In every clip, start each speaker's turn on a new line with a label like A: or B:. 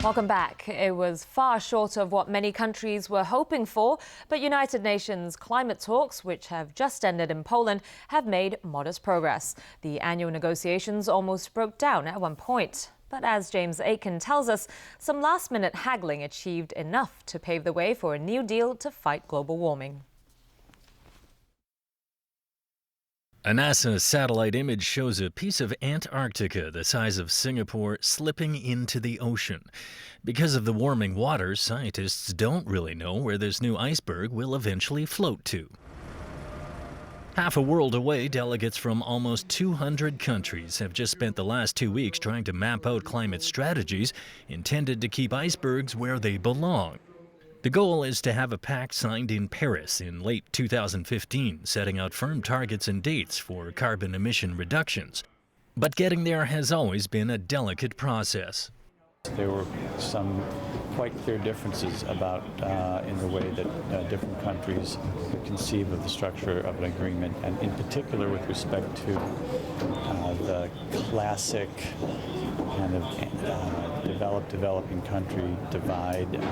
A: Welcome back. It was far short of what many countries were hoping for, but United Nations climate talks, which have just ended in Poland, have made modest progress. The annual negotiations almost broke down at one point. But as James Aiken tells us, some last-minute haggling achieved enough to pave the way for a new deal to fight global warming.
B: A NASA satellite image shows a piece of Antarctica the size of Singapore slipping into the ocean. Because of the warming waters, scientists don't really know where this new iceberg will eventually float to. Half a world away, delegates from almost 200 countries have just spent the last 2 weeks trying to map out climate strategies intended to keep icebergs where they belong. The goal is to have a pact signed in Paris in late 2015, setting out firm targets and dates for carbon emission reductions. But getting there has always been a delicate process.
C: There were some quite clear differences about in the way that different countries conceive of the structure of an agreement, and in particular with respect to the classic kind of developing country divide.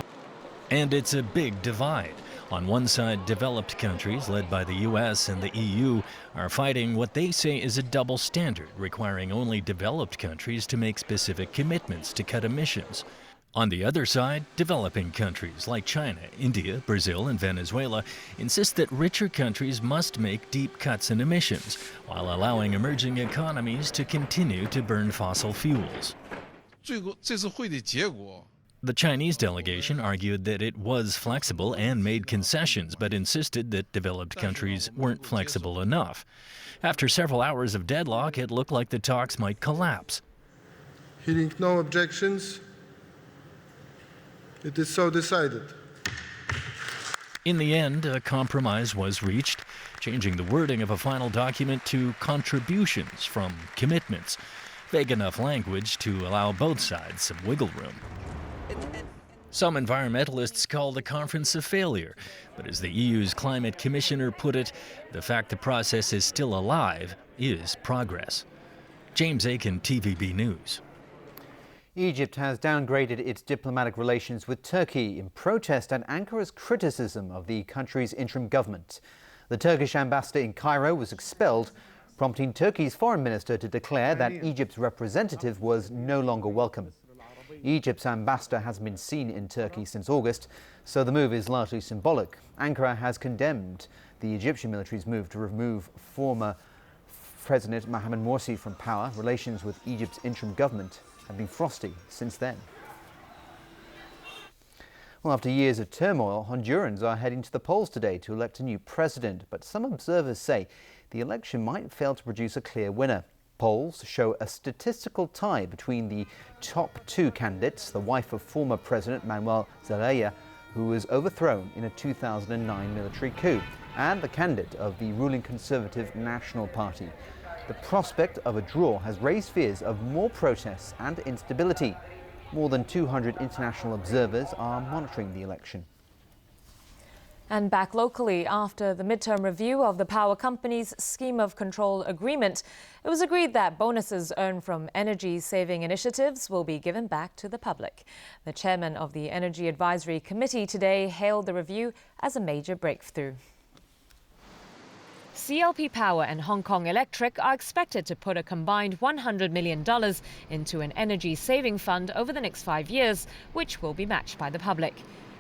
B: And it's a big divide. On one side, developed countries, led by the US and the EU, are fighting what they say is a double standard, requiring only developed countries to make specific commitments to cut emissions. On the other side, developing countries like China, India, Brazil, and Venezuela insist that richer countries must make deep cuts in emissions, while allowing emerging economies to continue to burn fossil fuels. The Chinese delegation argued that it was flexible and made concessions, but insisted that developed countries weren't flexible enough. After several hours of deadlock, it looked like the talks might collapse.
D: Hearing no objections, it is so decided.
B: In the end, a compromise was reached, changing the wording of a final document to contributions from commitments, vague enough language to allow both sides some wiggle room. Some environmentalists call the conference a failure, but as the EU's climate commissioner put it, the fact the process is still alive is progress. James Aiken, TVB News.
E: Egypt has downgraded its diplomatic relations with Turkey in protest at Ankara's criticism of the country's interim government. The Turkish ambassador in Cairo was expelled, prompting Turkey's foreign minister to declare that Egypt's representative was no longer welcome. Egypt's ambassador hasn't been seen in Turkey since August, so the move is largely symbolic. Ankara has condemned the Egyptian military's move to remove former President Mohamed Morsi from power. Relations with Egypt's interim government have been frosty since then. Well, after years of turmoil, Hondurans are heading to the polls today to elect a new president, but some observers say the election might fail to produce a clear winner. Polls show a statistical tie between the top two candidates, the wife of former President Manuel Zelaya, who was overthrown in a 2009 military coup, and the candidate of the ruling Conservative National Party. The prospect of a draw has raised fears of more protests and instability. More than 200 international observers are monitoring the election.
A: And back locally, after the midterm review of the power company's scheme of control agreement, it was agreed that bonuses earned from energy-saving initiatives will be given back to the public. The chairman of the Energy Advisory Committee today hailed the review as a major breakthrough. CLP Power and Hong Kong Electric are expected to put a combined $100 million into an energy-saving fund over the next 5 years, which will be matched by the public.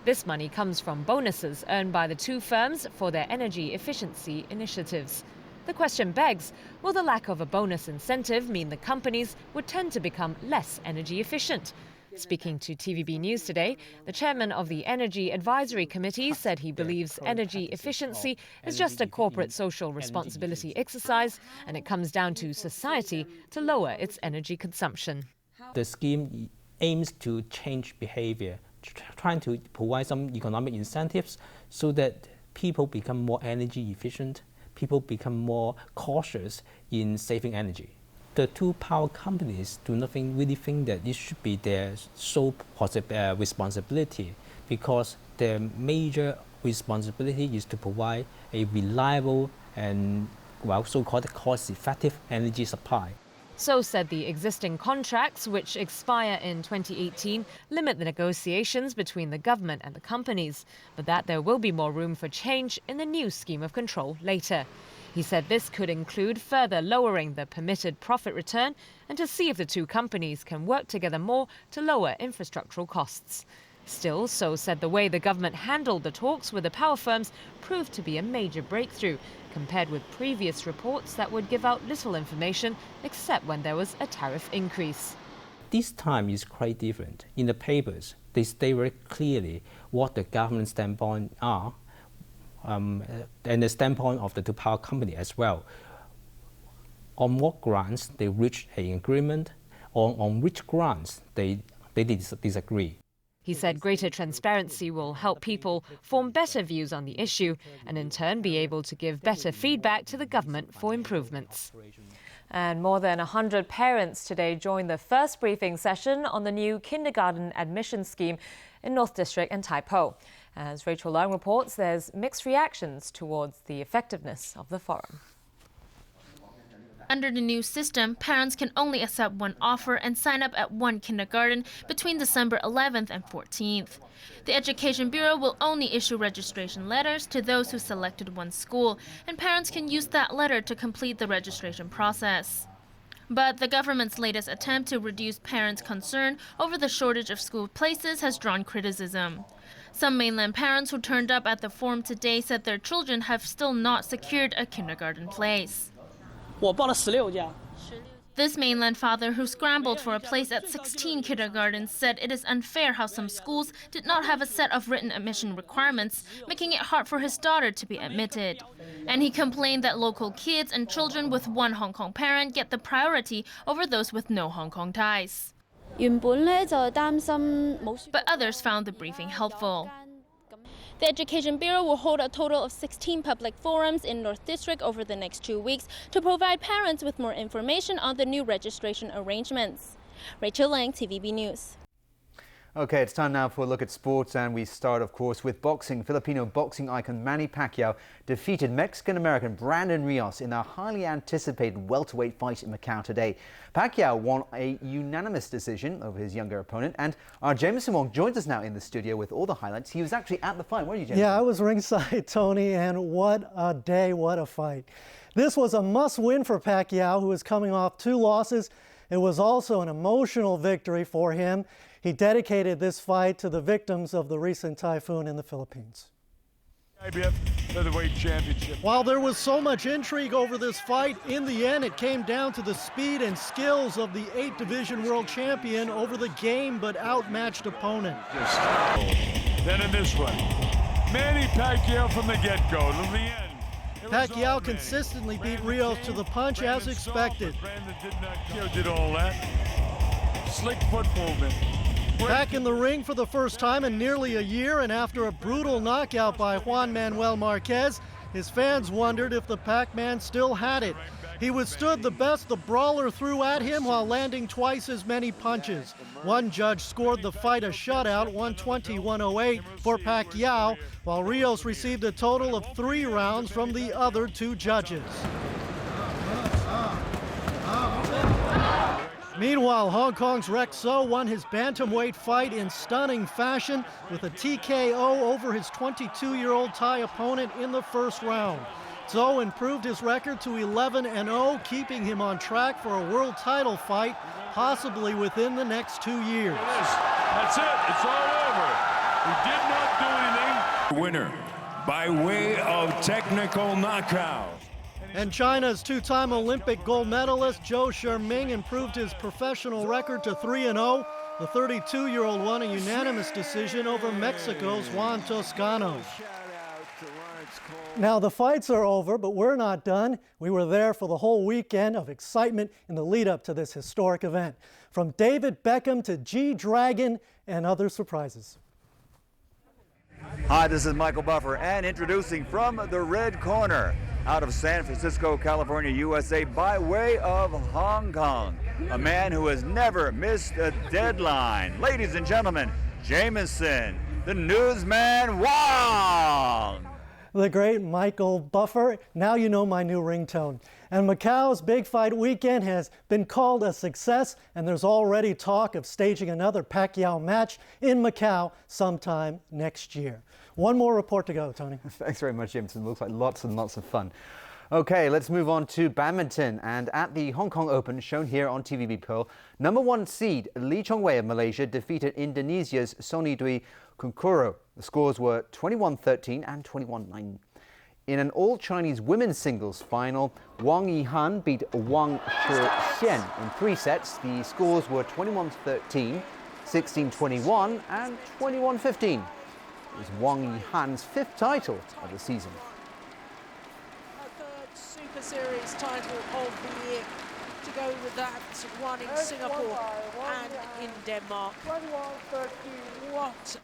A: This money comes from bonuses earned by the two firms for their energy efficiency initiatives. The question begs, will the lack of a bonus incentive mean the companies would tend to become less energy efficient? Speaking to TVB News today, the chairman of the Energy Advisory Committee said he believes energy efficiency is just a corporate social responsibility exercise, and it comes down to society to lower its energy consumption.
F: The scheme aims to change behavior, trying to provide some economic incentives so that people become more energy efficient, people become more cautious in saving energy. The two power companies do not really think that it should be their sole responsibility, because their major responsibility is to provide a reliable and so-called cost-effective energy supply.
A: So said the existing contracts, which expire in 2018, limit the negotiations between the government and the companies, but that there will be more room for change in the new scheme of control later. He said this could include further lowering the permitted profit return and to see if the two companies can work together more to lower infrastructural costs. Still, So said the way the government handled the talks with the power firms proved to be a major breakthrough, compared with previous reports that would give out little information except when there was a tariff increase.
F: This time is quite different. In the papers, they state very clearly what the government standpoint are, and the standpoint of the two power company as well. On what grounds they reached an agreement, or on which grounds they disagree.
A: He said greater transparency will help people form better views on the issue and in turn be able to give better feedback to the government for improvements. And more than 100 parents today joined the first briefing session on the new kindergarten admission scheme in North District and Tai Po. As Rachel Leung reports, there's mixed reactions towards the effectiveness of the forum.
G: Under the new system, parents can only accept one offer and sign up at one kindergarten between December 11th and 14th. The Education Bureau will only issue registration letters to those who selected one school, and parents can use that letter to complete the registration process. But the government's latest attempt to reduce parents' concern over the shortage of school places has drawn criticism. Some mainland parents who turned up at the forum today said their children have still not secured a kindergarten place. This mainland father who scrambled for a place at 16 kindergartens said it is unfair how some schools did not have a set of written admission requirements, making it hard for his daughter to be admitted. And he complained that local kids and children with one Hong Kong parent get the priority over those with no Hong Kong ties. But others found the briefing helpful. The Education Bureau will hold a total of 16 public forums in North District over the next 2 weeks to provide parents with more information on the new registration arrangements. Rachel Leung, TVB News.
E: Okay, it's time now for a look at sports, and we start, of course, with boxing. Filipino boxing icon Manny Pacquiao defeated Mexican-American Brandon Rios in a highly anticipated welterweight fight in Macau today. Pacquiao won a unanimous decision over his younger opponent, and our Jameson Wong joins us now in the studio with all the highlights. He was actually at the fight, weren't you, Jameson?
H: Yeah, I was ringside, Tony, and what a day, what a fight. This was a must-win for Pacquiao, who is coming off 2 losses. It was also an emotional victory for him. He dedicated this fight to the victims of the recent typhoon in the Philippines.
I: IBF Featherweight Championship.
H: While there was so much intrigue over this fight, in the end it came down to the speed and skills of the 8th Division World Champion over the game but outmatched opponent.
I: Then in this one, Manny Pacquiao from the get-go to the end.
H: Pacquiao consistently beat Rios to the punch as expected.
I: Brandon did all that. Slick foot movement.
H: Back in the ring for the first time in nearly a year, and after a brutal knockout by Juan Manuel Marquez, his fans wondered if the Pac-Man still had it. He withstood the best the brawler threw at him while landing twice as many punches. One judge scored the fight a shutout, 120-108 for Pacquiao, while Rios received a total of 3 rounds from the other 2 judges. Meanwhile, Hong Kong's Rex So won his bantamweight fight in stunning fashion with a TKO over his 22-year-old Thai opponent in the first round. So improved his record to 11-0, keeping him on track for a world title fight, possibly within the next 2 years.
I: That's it. It's all over. He did not do anything.
J: Winner by way of technical knockout.
H: And China's 2-time Olympic gold medalist Zhou Shiming improved his professional record to 3-0. The 32-year-old won a unanimous decision over Mexico's Juan Toscano. Now the fights are over, but we're not done. We were there for the whole weekend of excitement in the lead-up to this historic event. From David Beckham to G-Dragon and other surprises.
K: Hi, this is Michael Buffer, and introducing from the red corner, out of San Francisco, California, USA, by way of Hong Kong, a man who has never missed a deadline. Ladies and gentlemen, Jameson, the newsman Wong.
H: The great Michael Buffer. Now you know my new ringtone. And Macau's big fight weekend has been called a success, and there's already talk of staging another Pacquiao match in Macau sometime next year. One more report to go, Tony.
E: Thanks very much, Jameson. Looks like lots and lots of fun. Okay, let's move on to badminton. And at the Hong Kong Open, shown here on TVB Pearl, #1 seed Lee Chongwei of Malaysia defeated Indonesia's Sonidwi Kunkuro. The scores were 21-13 and 21-9. In an all-Chinese women's singles final, Wang Yihan beat Wang Shixian in 3 sets. The scores were 21-13, 16-21 and 21-15. It was Wang Yihan's 5th title of the season.
L: A 3rd Super Series title of the year to go with that one in Singapore and in Denmark. What?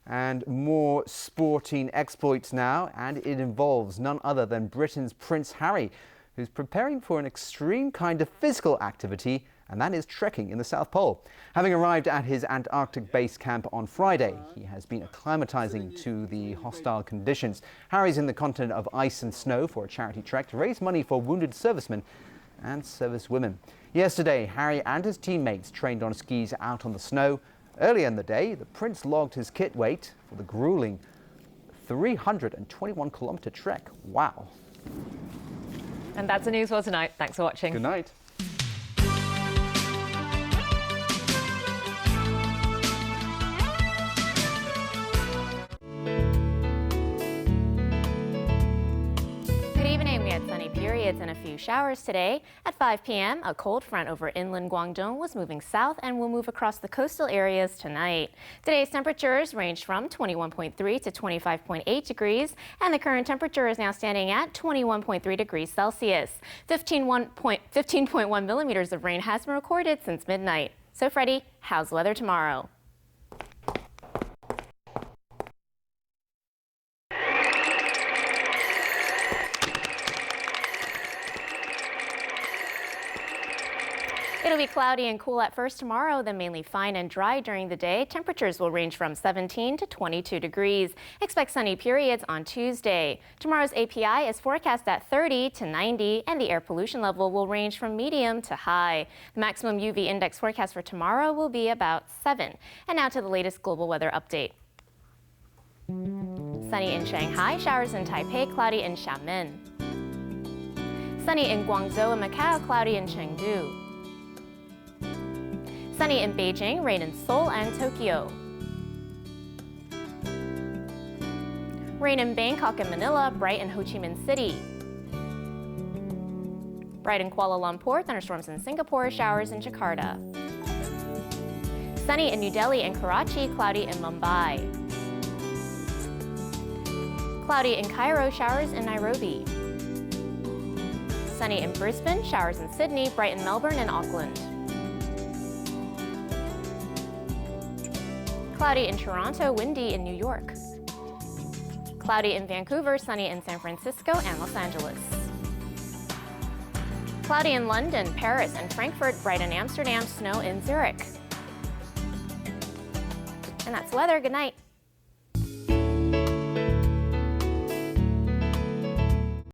E: And more sporting exploits now, and it involves none other than Britain's Prince Harry, who's preparing for an extreme kind of physical activity, and that is trekking in the South Pole. Having arrived at his Antarctic base camp on Friday, he has been acclimatizing to the hostile conditions. Harry's in the continent of ice and snow for a charity trek to raise money for wounded servicemen and servicewomen. Yesterday, Harry and his teammates trained on skis out on the snow. Earlier in the day, the Prince logged his kit weight for the grueling 321-kilometer trek. Wow.
A: And that's the news for tonight. Thanks for watching.
E: Good night.
M: Sunny periods and a few showers today. At 5 p.m., a cold front over inland Guangdong was moving south and will move across the coastal areas tonight. Today's temperatures ranged from 21.3 to 25.8 degrees, and the current temperature is now standing at 21.3 degrees Celsius. 15.1 millimeters of rain has been recorded since midnight. So, Freddie, how's the weather tomorrow? It'll be cloudy and cool at first tomorrow, then mainly fine and dry during the day. Temperatures will range from 17 to 22 degrees. Expect sunny periods on Tuesday. Tomorrow's API is forecast at 30 to 90, and the air pollution level will range from medium to high. The maximum UV index forecast for tomorrow will be about 7. And now to the latest global weather update. Sunny in Shanghai, showers in Taipei, cloudy in Xiamen. Sunny in Guangzhou and Macau, cloudy in Chengdu. Sunny in Beijing, rain in Seoul and Tokyo. Rain in Bangkok and Manila, bright in Ho Chi Minh City. Bright in Kuala Lumpur, thunderstorms in Singapore, showers in Jakarta. Sunny in New Delhi and Karachi, cloudy in Mumbai. Cloudy in Cairo, showers in Nairobi. Sunny in Brisbane, showers in Sydney, bright in Melbourne and Auckland. Cloudy in Toronto, windy in New York. Cloudy in Vancouver, sunny in San Francisco and Los Angeles. Cloudy in London, Paris and Frankfurt, bright in Amsterdam, snow in Zurich. And that's weather. Good night.